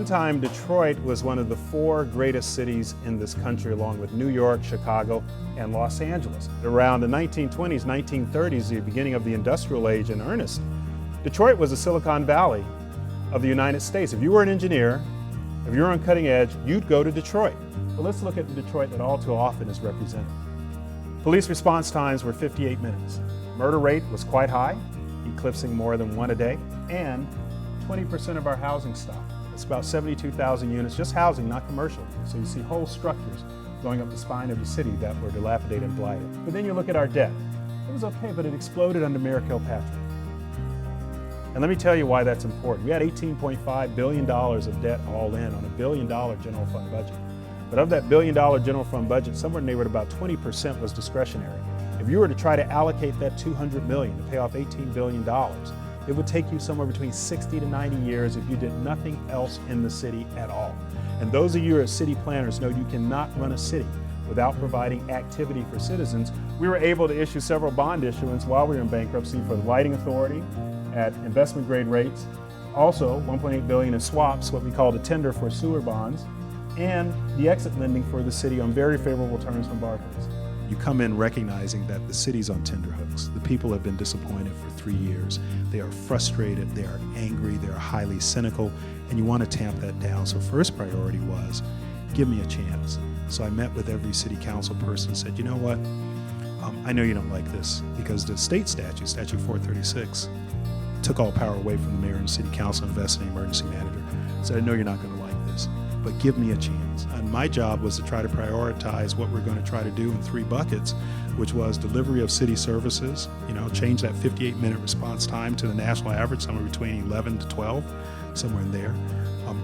time, Detroit was one of the 4 greatest cities in this country, along with New York, Chicago, and Los Angeles. Around the 1920s, 1930s, the beginning of the industrial age in earnest, Detroit was the Silicon Valley of the United States. If you were an engineer, if you were on cutting edge, you'd go to Detroit. But let's look at the Detroit that all too often is represented. Police response times were 58 minutes. Murder rate was quite high, eclipsing more than 1 a day, and 20% of our housing stock. It's about 72,000 units, just housing, not commercial. So you see whole structures going up the spine of the city that were dilapidated and blighted. But then you look at our debt. It was okay, but it exploded under Mayor Kilpatrick. And let me tell you why that's important. We had $18.5 billion of debt all in on a $1 billion general fund budget. But of that $1 billion general fund budget, somewhere in the neighborhood about 20% was discretionary. If you were to try to allocate that $200 million to pay off $18 billion, it would take you somewhere between 60 to 90 years if you did nothing else in the city at all. And those of you as city planners know you cannot run a city without providing activity for citizens. We were able to issue several bond issuance while we were in bankruptcy for the Lighting Authority at investment grade rates. Also, $1.8 billion in swaps, what we call the tender for sewer bonds, and the exit lending for the city on very favorable terms from Barclays. You come in recognizing that the city's on tenterhooks. The people have been disappointed for 3 years. They are frustrated, they are angry, they are highly cynical, and you want to tamp that down. So first priority was, give me a chance. So I met with every city council person and said, you know what, I know you don't like this, because the state statute, Statute 436, took all power away from the mayor and city council, invested in emergency manager. So I know you're not going to like this, but give me a chance. And my job was to try to prioritize what we're going to try to do in 3 buckets, which was delivery of city services, change that 58-minute response time to the national average, somewhere between 11 to 12, somewhere in there.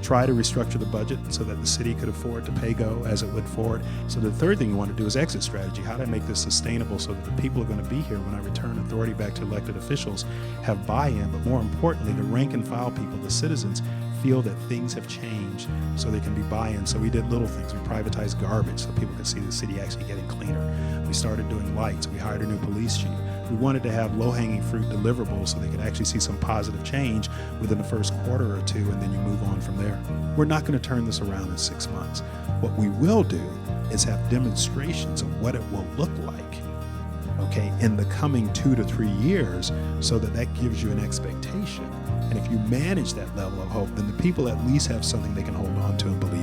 Try to restructure the budget so that the city could afford to pay go as it went forward. So the third thing you want to do is exit strategy. How do I make this sustainable so that the people are going to be here when I return authority back to elected officials, have buy-in, but more importantly, the rank and file people, the citizens, feel that things have changed so they can be buy-in. So we did little things. We privatized garbage so people could see the city actually getting cleaner. We started doing lights. We hired a new police chief. We wanted to have low-hanging fruit deliverables so they could actually see some positive change within the first quarter or 2, and then you move on from there. We're not going to turn this around in 6 months. What we will do is have demonstrations of what it will look like, okay, in the coming 2 to 3 years, so that gives you an expectation. And if you manage that level of hope, then the people at least have something they can hold on to and believe.